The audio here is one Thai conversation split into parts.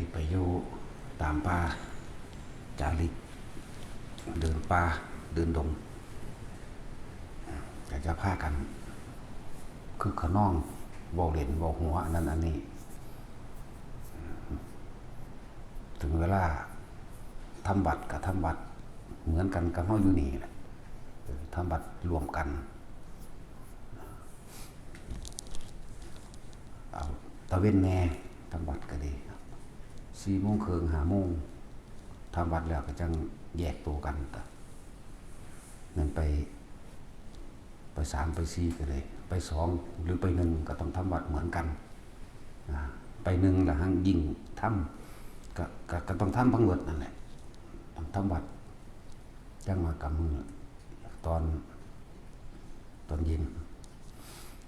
ที่ไปอยู่ตามป่าจาริกเดินป่าเดินดงอยากจะพากันคือขน้องเว้าเล่นเว้าหัวอันนั้นอันนี้ถึงเวลาทำบัตรกับทำบัตรเหมือนกันกับเฮาอยู่นี่แหละทำบัตรรวมกันเอาตะเว้นแน่ทำบัตรก็ดี4 โมงครึ่ง5 โมงทำบัตรแล้วก็จังแยกตัวกันนั่นไป3ไป4ก็เลยไป2หรือไป1ก็ต้องทำบัตรเหมือนกันไป1แล้วหังยิ่งทำก็ต้องทำพังเวิดนั่นแหละต้องทำบัตรจังมากับมือตอนเย็น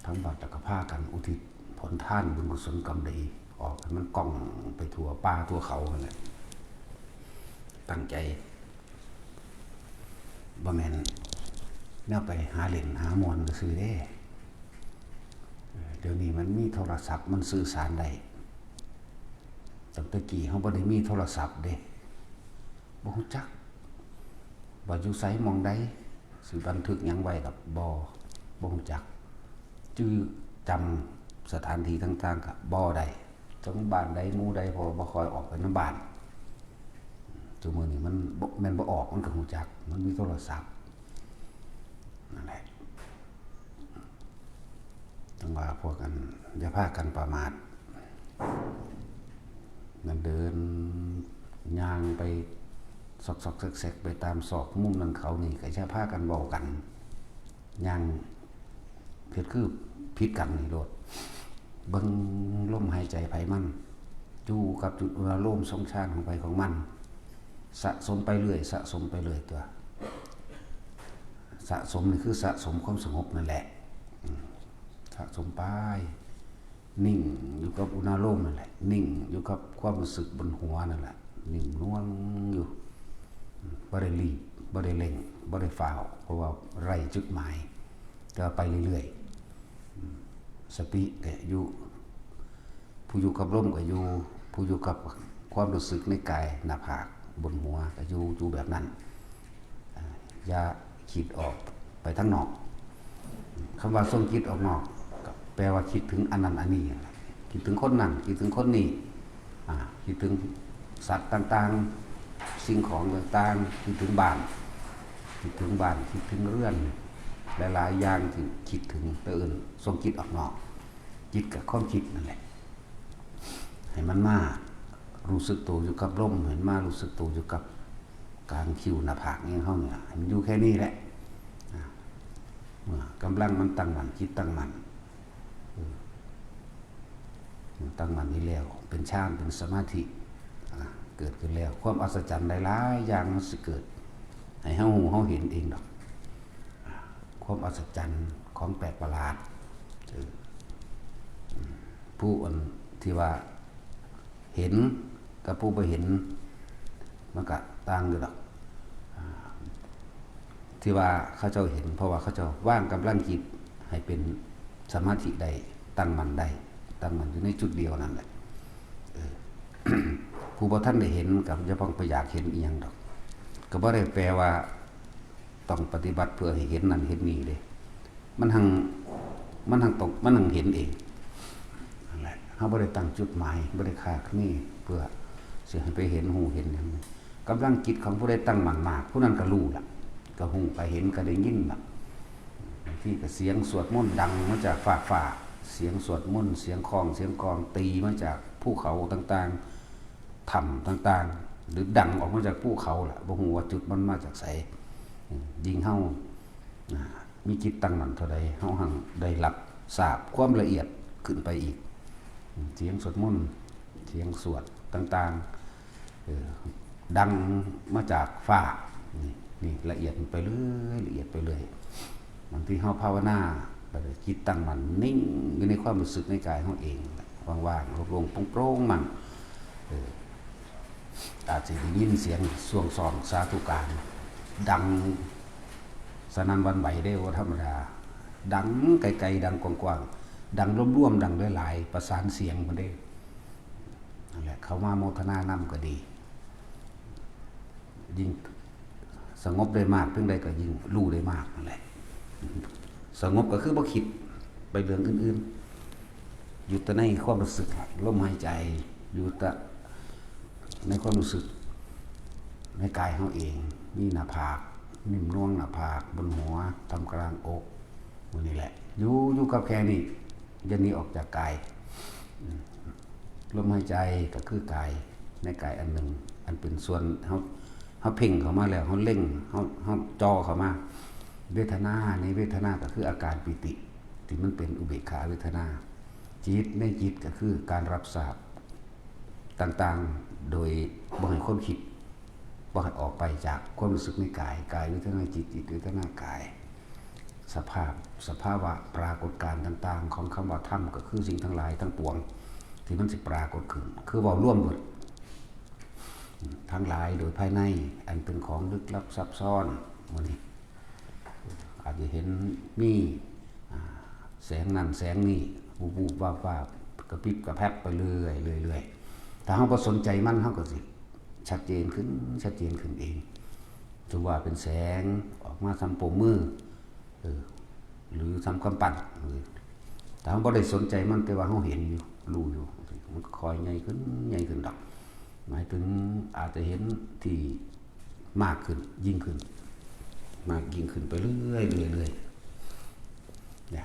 ทำบัตรแล้วก็พากันอุทิศผลทานบุญกุศลกรรมดีออกให้มันกล้องไปทั่วป่าทั่วเขานั่นแหละตั้งใจบ่แม่นแนวไปหาเล่นหามวนก็ซื้อได้เดี๋ยวนี้มันมีโทรศัพท์มันสื่อสารได้ตั้งแต่กี้เฮาบ่ได้มีโทรศัพท์เด้บ่ฮู้จักว่าอยู่ไสหม้องใดสิบันทึกหยังไว้ก็บ่ฮู้จักชื่อจำสถานที่ต่างๆก็บ่ได้จังบ้านใดหมู่ใดพอบ่ค่อยออกไปนำบ้านซุมื้อนี้มันแม่นบ่ออกมันก็ฮู้จักมันมีโทรศัพท์นั่นแหละต้องว่าพวกกันอย่าพากันประมาทนั่นเดินย่างไปซอกๆแซกๆไปตามซอกมุมนั้นเขานี่ก็จะพากันเว้ากันย่างเฮ็ดคือผิดกันนี่โลดเบิ่งลมหายใจไผมันอยู่กับจุดอารมณ์สงชาติของไผของมันสะสมไปเรื่อยสะสมไปเรื่อยตัวสะสมนี่คือสะสมความสงบนั่นแหละสะสมไปนิ่งอยู่กับอุณหภูมินั่นแหละนิ่งอยู่กับความรู้สึกบนหัวนั่นแหละนิ่งน่วงอยู่บ่ได้รีบบ่ได้เร่งบ่ได้ฝ่าวเพราะว่าไร้จุดหมายก็ไปเรื่อยๆสติก็อยู่ผู้อยู่กับลมก็อยู่ผู้อยู่กับความรู้สึกในกายหน้าผากบนหัวก็อยู่แบบนั้นอย่าคิดออกไปทางนอกคำว่าส่งคิดออกนอกก็แปลว่าคิดถึงอันนั้นอันนี้คิดถึงคนนั้นคิดถึงคนนี้คิดถึงสัตว์ต่างๆสิ่งของต่างๆคิดถึงบ้านคิดถึงเรื่องหลายๆอย่างที่คิดถึงตื่นส่งคิดออกนอกจิตกับความคิดนั่นแหละให้มันมารู้สึกตัวอยู่กับลมเห็นมารู้สึกตัวอยู่กับกลางคิ้วหน้าผากนี่เฮาเนี่ยมันอยู่แค่นี้แหละกำลังมันตั้งมั่นจิตตั้งมั่นนี่แล้วเป็นฌานเป็นสมาธิเกิดขึ้นแล้วความอัศจรรย์หลายๆอย่างมันสิเกิดให้เฮาเห็นเองดอกความอัศจรรย์ของแปลกประหลาดผู้ที่ว่าเห็นกับผู้บ่เห็นมันก็ต่างอยู่ดอกที่ว่าเขาเจ้าเห็นเพราะว่าเขาเจ้าว่างกำลังจิตให้เป็นสมาธิได้ตั้งมั่นอยู่ในจุดเดียวนั่นแหละผู้บ่ทันได้เห็นกับจะต้องไปอยากเห็นอีหยังดอกก็บ่ได้แปลว่าต้องปฏิบัติเพื่อให้เห็นนั่นเห็นนี่เด้มันหังเห็นเองนั่นแหละเฮาบ่ได้ตั้งจุดหมายบ่ได้คาดนี่เพื่อสิให้ไปเห็นหูเห็นหยังกำลังจิตของผู้ใดตั้งมั่นมากผู้นั้นก็รู้ล่ะก็หูก็เห็นก็ได้ยินล่ะที่ก็เสียงสวดมนต์ดังมาจากฟ้าเสียงสวดมนต์เสียงคล้องเสียงกลองตีมาจากภูเขาต่างๆถ้ำต่างๆหรือดังออกมาจากภูเขาล่ะบ่ฮู้ว่าจุดมันมาจากไสยิ่งเฮามีจิตตั้งมั่นเท่าใดเฮาหังได้รับทราบความละเอียดขึ้นไปอีกเสียงสวดมนต์เสียงสวดต่างๆดังมาจากฟ้านี่ละเอียดไปเรื่อยบางทีเฮาภาวนาจิตตั้งมั่นนิ่งอยู่ในความรู้สึกในกายเฮาเองว่างๆโล่งๆโปร่งๆมันอาจจะได้ยินเสียงสวงซองสาธุการดังสนั่นหวั่นไหวได้ว่าธรรมดาดังไกลๆดังกว้างๆดังร่วมๆดังหลายๆประสานเสียงมันได้ นั่นแหละเขามาโมทนานำก็ดียิ่งสงบได้มากเพียงใดก็ยิ่งรู้ได้มากนั่นแหละสงบก็คือบ่คิดไปเรื่องอื่นๆอยู่แต่ในความรู้สึกลมหายใจอยู่แต่ในความรู้สึกในกายเขาเองมีหน้าผากนิ่มน่วงหน้าผากบนหัวทำกลางอกนี่แหละอยู่กับแค่นี้อย่าหนีออกจากกายลมหายใจก็คือกายในกายอันหนึ่งอันเป็นส่วนเขาเพ่งเข้ามาแล้วเขาเล่งเขาจ่อเข้ามาเวทนาในเวทนาก็คืออาการปิติที่มันเป็นอุเบกขาเวทนาจิตในจิตก็คือการรับทราบต่างๆโดยบ่ให้ความคิดบ่ให้ออกไปจากความรู้สึกในกายเวทนาจิตเวทนากายสภาวะปรากฏการณ์ต่างๆของคำว่าธรรมก็คือสิ่งทั้งหลายทั้งปวงที่มันสิปรากฏขึ้นคือเว้าร่วมหมดทั้งหลายโดยภายในอันเป็นของลึกลับซับซ้อนมื้อนี้อาจจะเห็นมีแสงนั่นแสงนี่วูบๆวาบๆกระพริบกระแพบไปเรื่อยถ้าเฮาบ่สนใจมันเฮาก็สิชัดเจนขึ้นเองถือว่าเป็นแสงออกมาทำโปมือหรือทำกำปั้นแต่เราบ่ได้สนใจมันแต่ว่าเราเห็นอยู่รู้อยู่มันคอยใหญ่ขึ้นดอกหมายถึงอาจจะเห็นที่มากขึ้นยิ่งขึ้นไปเรื่อย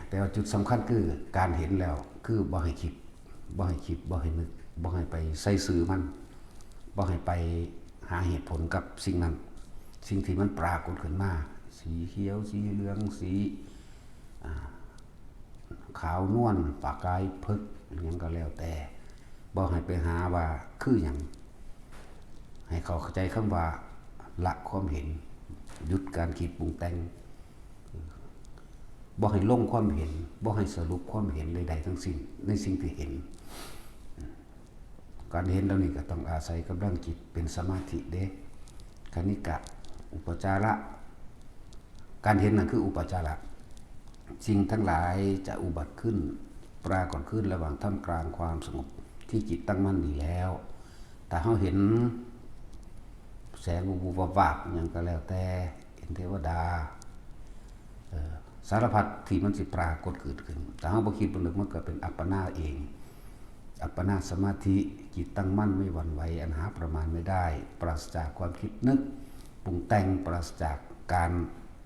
แต่ว่าจุดสำคัญคือการเห็นแล้วคือบ่ให้คิดบ่ให้นึกบ่ให้ไปใส่ซื่อมันบ่ให้ไปหาเหตุผลกับสิ่งนั้นสิ่งที่มันปรากฏขึ้นมาสีเขียวสีเหลืองสีขาวนวลปากกายพึกอย่างก็แล้วแต่บ่ให้ไปหาว่าคืออย่างให้เขาเข้าใจคำว่าละความเห็นหยุดการคิดปรุงแต่งบ่ให้ลงความเห็นบ่ให้สรุปความเห็นใดๆทั้งสิ้นในสิ่งที่เห็นการเห็นแล้วนี่ก็ต้องอาศัยกำลังจิตเป็นสมาธิเด้คณิกะอุปจาระการเห็นนั่นคืออุปจาระสิ่งทั้งหลายจะอุบัติขึ้นปรากฏขึ้นระหว่างท่ามกลางความสงบที่จิตตั้งมั่นดีแล้วแต่เขาเห็นแสงวูบวับอย่างก็แล้วแต่เห็นเทวดาสารพัดที่มันสิปรากฏเกิดขึ้นแต่เขาบ่คิดบ่นึกมันก็เป็นอัปปนาเองอัปปนาสมาธิจิตตั้งมั่นไม่หวั่นไหวอันหาประมาณไม่ได้ปราศจากความคิดนึกปรุงแต่งปราศจากการ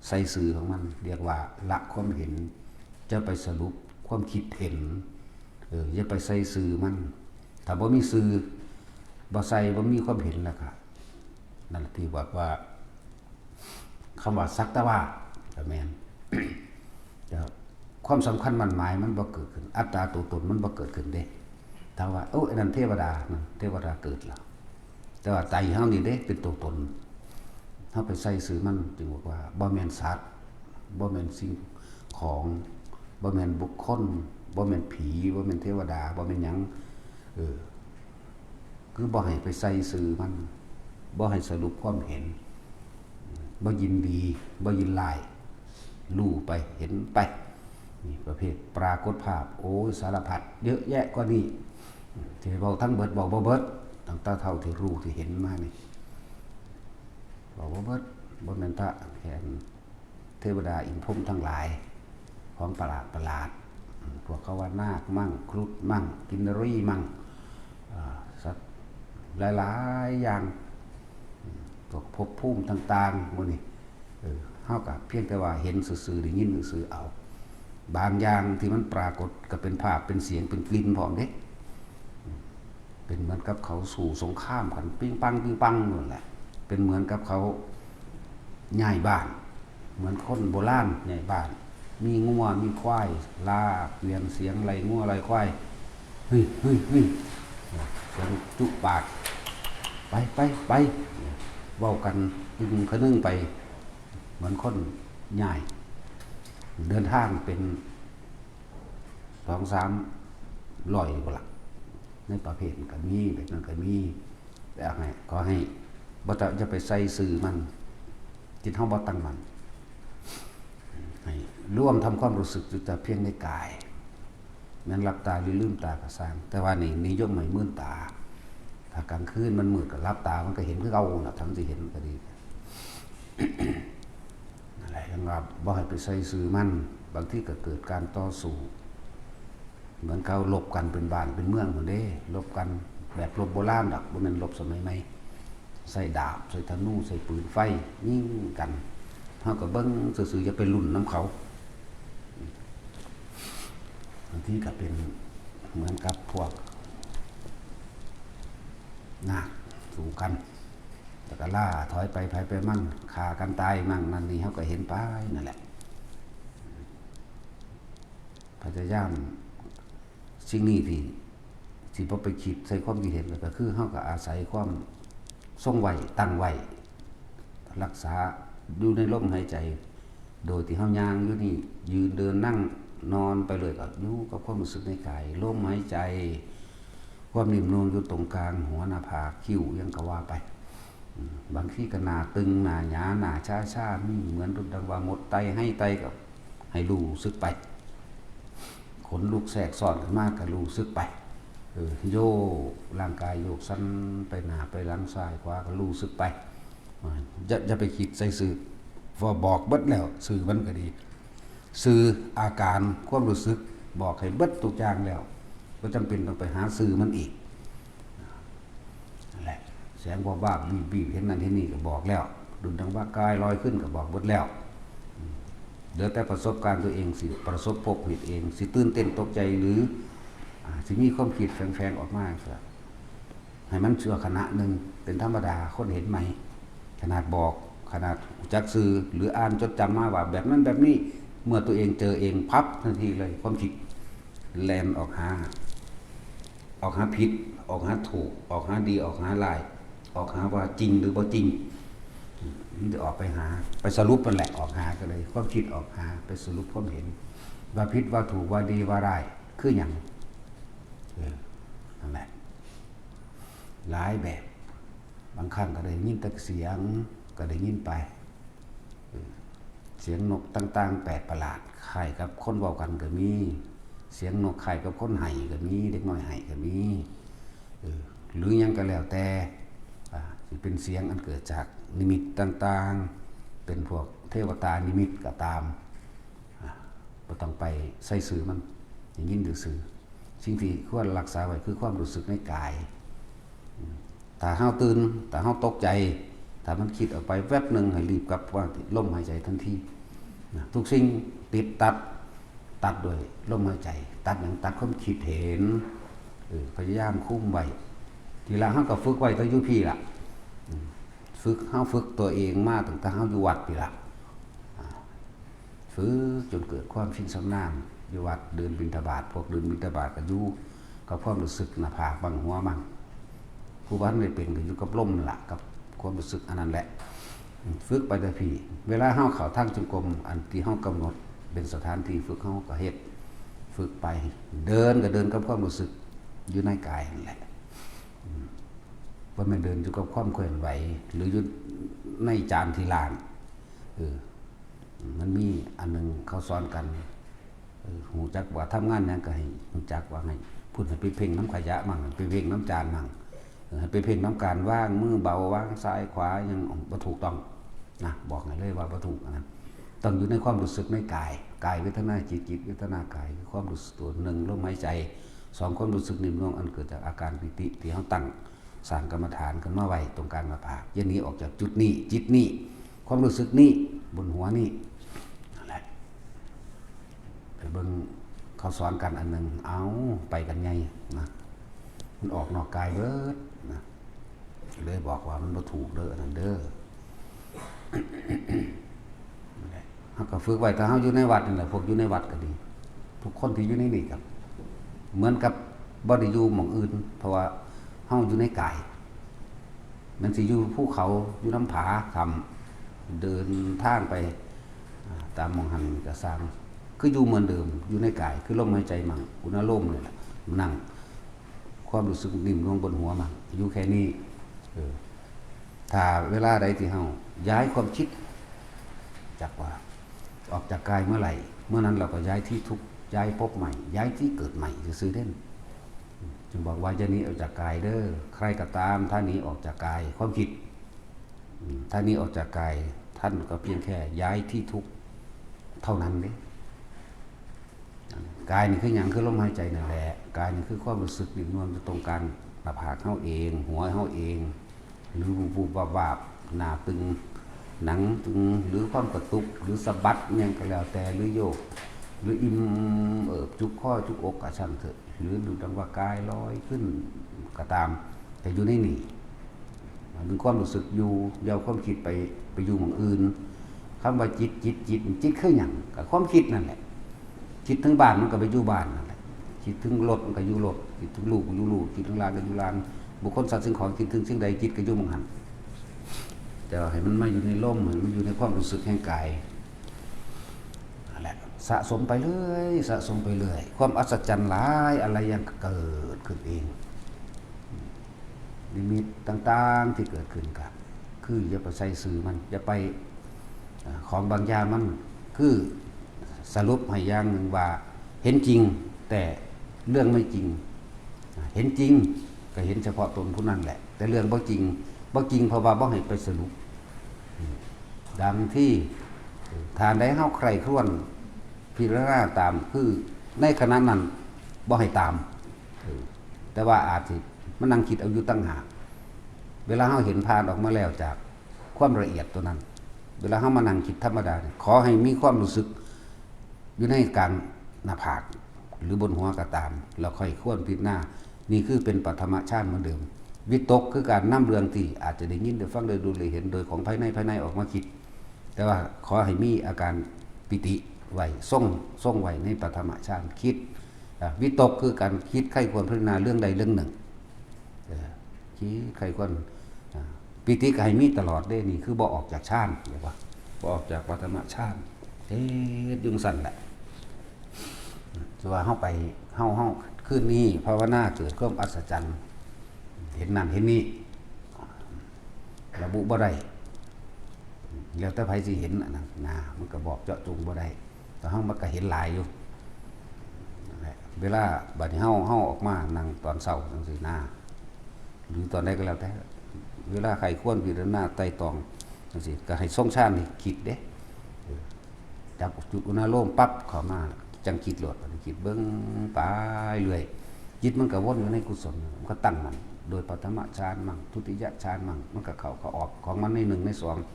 ใส่สื่อของมันเรียกว่าละความเห็นจะไปสรุปความคิดเห็นอย่าไปใส่สื่อมันถ้าบ่มีสื่อบ่ใส่บ่มีความเห็นแล้วก็นั่นที่บอกว่าคำว่าสักแต่ว่าก็แม่น ความสำคัญมันหมายมันบ่เกิดขึ้นอัตตาตัวตนมันบ่เกิดขึ้นเด้ถ้าว่าโอ้ไอ้นั่นเทวดาเกิดแล้วแต่ว่าใจเฮานี่เด้เป็นตัวตนเฮาไปใส่สื่อมันจึงบอกว่าบ่แม่นสัตว์บ่แม่นสิ่งของบ่แม่นบุคคลบ่แม่นผีบ่แม่นเทวดาบ่แม่นหยังคือบ่ให้ไปใส่สื่อมันบ่ให้สรุปความเห็นบ่ยินดีบ่ยินร้ายรู้ไปเห็นไปนี่ประเภทปรากฏภาพโอ้ยสารพัดเยอะแยะกว่านี้ที่บอกทั้งเบิดบอกบ่เบิดตั้งแต่เท่าที่รู้ที่เห็นมานี่บอกบ่เบิดบ่แม่นพระแห่งเทวดาอินพรหมทั้งหลายของประหลาดพวกเขาว่านาคมั่งครุฑมั่งกินนรีมั่งสัตว์หลายๆอย่างพวกภพภูมิต่างๆหมดนี่เฮาก็เพียงแต่ว่าเห็นซื่อๆได้ยินซื่อๆเอาบางอย่างที่มันปรากฏก็เป็นภาพเป็นเสียงเป็นกลิ่นพร้อมเด้เป็นเหมือนกับเขาสู่สงครามกันปิ้งปังนั่นแหละเป็นเหมือนกับเขาย้ายบ้านเหมือนคนโบราณย้ายบ้านมีงัวมีควายลาเปลี่ยนเสียงไรงัวไรควายเฮ้ยเสียงจุปากไปเว้ากันอึ้งคะนึงไปเหมือนคนย้ายเดินทางเป็น2-3 ร้อยกว่าหลักในประเภทก็มีแบบนั้นก็มีแต่ให้ขอให้บ่จะไปใส่สื่อมันจิตเฮาบ่ตั้งมั่นให้ร่วมทำความรู้สึกอยู่แต่เพียงในกายแม้นหลับตาหรือลืมตาก็สร้างแต่ว่านี่นิยมให้มื่นตา ถ้ากลางคืนมันมืดก็รับตามันก็เห็นคือเก่าน่ะทั้งที่เห็นก็ดีนั่นแหละยังว่าบ่ให้ไปใส่ซื่อมันบางทีก็เกิดการต่อสู้เหมือนเขาลบกันเป็นบ้านเป็นเมืองเหมือนเด้ลบกันแบบลบโบราณดอกบ่แม่นลบสมัยใหม่ใส่ดาบใส่ธนูใส่ปืนไฟยิงกันเฮาก็เบิ่งซื่อๆอย่าไปลุ้นน้ำเขาบางทีก็เป็นเหมือนกับพวกนาคสู้กันแล้วก็ล่าถอยไปไผไปมั่งฆ่ากันตายมั่งนั่นนี่เฮาก็เห็นไปนั่นแหละพยายามสิ่งนี้ที่บ่ไปคิดใส่ความคิดเห็นก็คือเฮาก็อาศัยความทรงไว้ตั้งไว้รักษาอยู่ในลมหายใจโดยที่เฮาย่างอยู่นี่ยืนเดินนั่งนอนไปเลยก็อยู่กับความรู้สึกในกายลมหายใจความนิ่มนวลอยู่ตรงกลางหัวหน้าผากคิ้วยังก็ว่าไปบางทีก็หน้าตึงหน้าหยาหน้าชาๆมีเหมือนดังว่าหมดไตให้ไตก็ให้รู้สึกไปขนลุกแทรกซ้อนขึ้นมาก็รู้สึกไปโยกร่างกายโยกสั้นไปหน้าไปหลังซ้ายขวาก็รู้สึกไปอย่าไปคิดใส่สื่อว่าบอกเบิดแล้วสื่อมันก็ดีสื่ออาการความรู้สึกบอกให้เบิดทุกอย่างแล้วก็จำเป็นต้องไปหาสื่อมันอีกนั่นแหละแสงว่าบีบเห็นนั่นเห็นนี่ก็บอกแล้วดุจดังว่ากายลอยขึ้นก็บอกเบิดแล้วเดี๋ยวแต่ประสบการณ์ตัวเองสิประสบพบเห็นเองสิตื่นเต้นตกใจหรือสิมีความคิดแฝงออกมาให้มันเชื่อขณะหนึ่งเป็นธรรมดาคนเห็นไหมขนาดบอกขนาดจักสื่อหรืออ่านจดจำมาว่าแบบนั้นแบบนี้เมื่อตัวเองเจอเองพับทันทีเลยความคิดแลนออกหาผิดออกหาถูกออกหาดีออกหาลายออกหาว่าจริงหรือบ่จริงมันจะออกไปหาไปสรุปมันแหละออกหาก็เลยความคิดออกหาไปสรุปความเห็นว่าผิดว่าถูกว่าดีว่าร้ายคืออย่างนั่นแหละหลายแบบบางครั้งก็ได้ยินแต่เสียงก็ได้ยินไปเสียงนกต่างๆแปลกประหลาดคล้ายกับคนเว้ากันก็มีเสียงนกคล้ายกับคนไห้ก็มีเด็กน้อยไห้ก็มีหรือยังก็แล้วแต่สิเป็นเสียงอันเกิดจากนิมิตต่างๆเป็นพวกเทวตานิมิตก็ตามบ่ต้องไปใส่สื่อมันอย่างยินซื่อสิ่งที่ควรรักษาไว้คือความรู้สึกในกายถ้าเฮาตื่นถ้าเฮาตกใจถ้ามันคิดออกไปแวบนึงให้รีบกลับว่าลมหายใจทันทีทุกสิ่งติดตัดด้วยลมหายใจตัดอย่างตัดความคิดเห็นพยายามคุ้มไว้ทีละเฮาก็ฝึกไว้ตั้งอยู่พี่ล่ะเฮาฝึกตัวเองมาตั้งแต่เฮาอยู่วัดพี่ล่ะฝึกจนเกิดความชินชำนาญอยู่วัดเดินบิณฑบาตพวกเดินบิณฑบาตก็อยู่กับความรู้สึกหน้าผากบังหัวมั่งผู้บ้านได้เป็นก็อยู่กับลมนั่นล่ะกับความรู้สึกอันนั้นแหละฝึกไปแต่พี่เวลาเฮาเข้าทางจงกรมอันที่เฮากำหนดเป็นสถานที่ฝึกเฮาก็เฮ็ดฝึกไปเดินก็เดินกับความรู้สึกอยู่ในกายนั่นแหละว่ามันเดินอยู่กับความเคลื่อนไหวหรืออยู่ในจานที่ล้างมันมีอันนึงเขาสอนกันหูจักว่าทำงานหยังก็ให้หูจักว่าไงพูดให้ไปเพ่งน้ำขยะมั่งไปเพ่งน้ำจานมั่งให้ไปเพ่งน้ำการว่างมือเบาว่างซ้ายขวายังบ่ถูกต้องนะบอกให้เลยว่าบ่ถูกนะต้องอยู่ในความรู้สึกในกายเวทนาจิตเวทนากายคือความรู้สึกตัวหนึ่งลมหายใจสองความรู้สึกนิ่มนวลอันเกิดจากอาการปิติที่เฮาตั้งสร้างกรรมฐานกันมาไว้ตรงกลางหน้าผากอย่าหนีออกจากจุดนี้จิตนี้ความรู้สึกนี้บนหัวนี้นั่นแหละไปเบิ่งเขาสอนกันอันนึงเอาไปกันไงนะมันออกนอกกายเบิดนะเลยบอกว่ามันบ่ถูกเด้อนั่นเด้อเฮาก็ฝึกไว้ถ้าเฮาอยู่ในวัดนี่แหละพวกอยู่ในวัดก็ดีทุกคนที่อยู่ในนี่ครับเหมือนกับบ่ได้อยู่หม่องอื่นเพราะว่าเฮาอยู่ในกายมันสิอยู่ภูเขาอยู่น้ำผาทำเดินทางไปตามหม่องหันก็สร้างคืออยู่เหมือนเดิมอยู่ในกายคือลมหายใจมั่งอุณหภูมินี่แหละนั่งความรู้สึกนิ่มนวลบนหัวมั่งอยู่แค่นี้ถ้าเวลาใดที่เฮาย้ายความคิดจากว่าออกจากกายเมื่อไหร่เมื่อนั้นเราก็ย้ายที่ทุกย้ายพบใหม่ย้ายที่เกิดใหม่ซื่อๆเด่น จึงบอกว่าจะหนีออกจากกายเด้อใครก็ตามถ้าหนีออกจากกายความคิดถ้าหนีออกจากกายท่านก็เพียงแค่ย้ายที่ทุกข์เท่านั้นเด้กายนี่คืออย่างคือลมหายใจนั่นแหละกายนี่คือความรู้สึกนิ่งนวลตรงกลางหน้าผากเฮาเองหัวเฮาเองหรือบูบวาบหน้าตึงหนังตึงหรือความกระตุกหรือสะบัดยังก็แล้วแต่หรือโยกหรืออิ่มจุกข้อจุกอกกระชันเถอะหรือดูดังว่ากายลอยขึ้นก็ตามแต่อยู่ในนี่ดึงความรู้สึกอยู่เยาความคิดไปอยู่หม่องอื่นคำว่าจิตคือหยังกับความคิดนั่นแหละคิดถึงบ้านมันก็ไปอยู่บ้านนั่นแหละคิดถึงรถมันก็อยู่รถคิดถึงลูกก็อยู่ลูกคิดถึงหลานก็อยู่หลานบุคคลสัตว์สิ่งของคิดถึงสิ่งใดจิตก็อยู่หม่องหันแต่ให้มันมาอยู่ในลมให้มันอยู่ในความรู้สึกแห่งกายนั่นแหละสะสมไปเรื่อยความอัศจรรย์หลายอะไรยังเกิดขึ้นเองนิมิตต่างๆที่เกิดขึ้นกับคืออย่าไปใส่สื่อมันอย่าไปของบางอย่างมันคือสรุปให้อย่างหนึ่งว่าเห็นจริงแต่เรื่องไม่จริงเห็นจริงก็เห็นเฉพาะตนผู้นั้นแหละแต่เรื่องบ่จริงเพราะว่าบ่ให้ไปสรุปดังที่ทานได้เฮาใครครวนพิจารณาตามคือในขณะนั้นบ่ให้ตามแต่ว่าอาจสิมันนั่งคิดเอาอยู่ตั้งหากเวลาเฮาเห็นผ่านออกมาแล้วจากความละเอียดตัวนั้นเวลาเฮามานั่งคิดธรรมดาขอให้มีความรู้สึกอยู่ในกลางหน้าผากหรือบนหัวก็ตามแล้วค่อยควรพิจารณานี่คือเป็นปฐมฌานเหมือนเดิมวิตกคือการนำเรื่องที่อาจจะได้ยินได้ฟังได้ดูได้เห็นโดยของภายในออกมาคิดแต่ว่าขอให้มีอาการปิติไว้ทรงไว้ในปฐมฌานคิดวิตกคือการคิดใครควรพิจารณาเรื่องใดเรื่องหนึ่งคิดใครควรปิติก็ให้มีตลอดได้นี่คือบ่ออกจากฌานเรียกว่าบ่ออกจากปฐมฌานยุงสั่นแหละจะว่าเฮาไปเฮาคืนนี้ภาวนาเกิดความอัศจรรย์เห็นนั่นเห็นนี่ระบุบ่ได้แล้วแต่ไผสิเห็นอันนั้นนะมันก็บอกเจาะจงบ่ได้แต่เฮามันก็เห็นหลายอยู่เวลาบัดนี้เฮาออกมานั่งตอนเช้าจังซี่นะหรือตอนใดก็แล้วแต่เวลาใครควรพิจารณาไต่ตองจังซี่ก็ให้ทรงฌานนี่คิดเด้จับจุดอุณโลมปั๊บเข้ามาจังคิดโลดคิดเบิ่งไปเรื่อยจิตมันก็วนอยู่ในกุศลมันก็ตั้งมันโดยปฐมฌานมั่งทุติยฌานมั่งมันก็เข้าออกของมันใน1ใน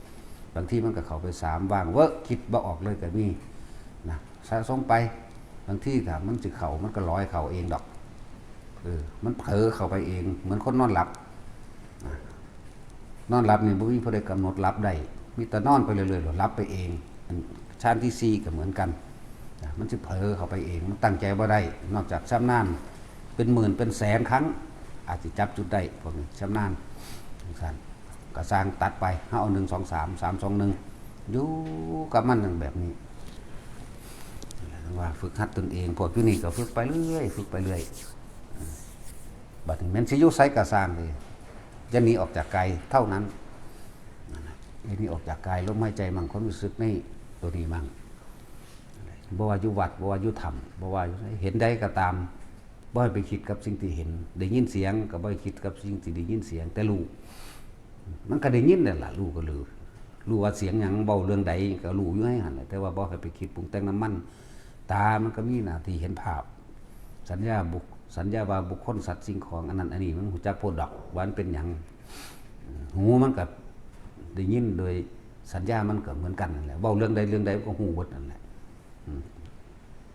2บางทีมันก็เข้าไป3บ้างเว้อคิดบ่ออกเลยก็มีนะสะสมไปบางทีถ้ามันสิเข้ามันก็ลอยเข้าเองดอกมันเผลอเข้าไปเองเหมือนคนนอนหลับนอนหลับนี่บ่มีผู้ใดกำหนดหลับได้มีแต่นอนไปเรื่อยๆหลับไปเองฌานที่4ก็เหมือนกันมันจะเผลอเข้าไปเองมันตั้งใจบ่ได้นอกจากชำนาญเป็นหมื่นเป็นแสนครั้งอาจจะจับจุดได้พวกนี้ชำนาญสั่นก็สร้างตัดไปเฮาเอา1 2 3 3 2 1อยู่กับมันแบบนี้ว่าฝึกหัดตนเองพวกอยู่นี่ก็ฝึกไปเรื่อยบัดนี้แม่นสิอยู่ไสก็สร้างเลยจะหนีออกจากกายเท่านั้นหนีออกจากกายลมหายใจมั่งความรู้สึกในตัวนี้มั่งบ่ว่าอยู่วัดบ่ว่าอยู่ธรรมบ่ว่าเห็นได้ก็ตามบ่ให้ไปคิดกับสิ่งที่เห็นได้ยินเสียงก็บ่ให้คิดกับสิ่งที่ได้ยินเสียงแต่รู้มันก็ได้ยินนั่นล่ะรู้ก็รู้ว่าเสียงหยังเว้าเรื่องใดก็รู้อยู่ให้หั่นแต่ว่าบ่ให้ไปคิดปรุงแต่งน้ำมันตามันก็มีหน้าที่เห็นภาพสัญญาว่าบุคคลสัตว์สิ่งของอันนั้นอันนี้มันรู้จักโพดดอกว่ามันเป็นหยังหูมันก็ได้ยินโดยสัญญามันก็เหมือนกันนั่นแหละเว้าเรื่องใดมันก็ฮู้หมดนั่นแหละ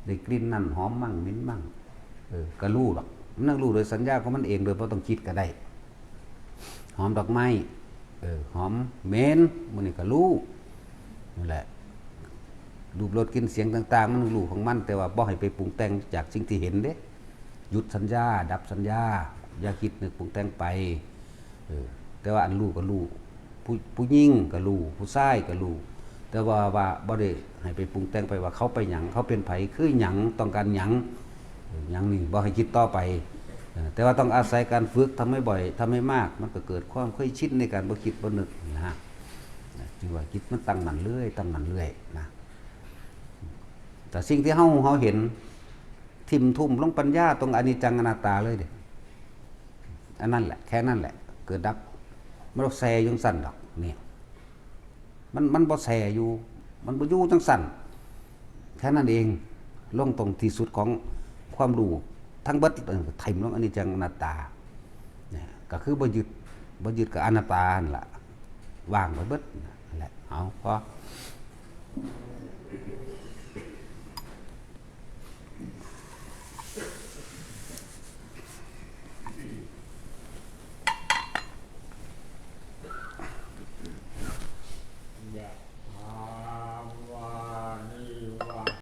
ได้กลิ่นนั่นหอมมั่งเหม็นมั่งก็รู้หรอกมันรู้โดยสัญญาของมันเองโดยบ่ต้องคิดก็ได้หอมดอกไม้หอมเหม็นมันนี่ก็รู้นั่นแหละรูปรสกลิ่นเสียงต่างๆมันรู้ของมันแต่ว่าบ่ให้ไปปรุงแต่งจากสิ่งที่เห็นเด้หยุดสัญญาดับสัญญาอย่าคิดนึกปรุงแต่งไปแต่ว่าอันรู้ก็รู้ผู้หญิงก็รู้ผู้ชายก็รู้แต่ว่าบ่ได้ให้ไปปรุงแต่งไปว่าเขาไปหยังเขาเป็นไผคือหยังต้องการหยังนี่บ่ให้คิดต่อไปแต่ว่าต้องอาศัยการฝึกทำให้บ่อยทำให้มากมันก็เกิดความเคยชินในการบ่คิดบ่นึกนะจึงว่าจิตมันตั้งมั่นเรื่อยนะแต่สิ่งที่เฮาเห็นทิ่มทุ่มลงปัญญาตรงอนิจจังอนัตตาเลยเด้ อันนั้นแหละแค่นั้นแหละ เกิดดับมันบ่แซ่อยู่จังซั่นดอกเนี่ยมันบ่แซ่อยู่มันบ่อยู่จังซั่นแค่นั้นเองลงตรงที่สุดของความรู้ทั้งเบิดถิ่มลงอนิจจังอนัตตาเนี่ยก็คือบ่ยึดกับอนัตตานั่นล่ะว่างไปเบิดนั่นแหละเอาพอ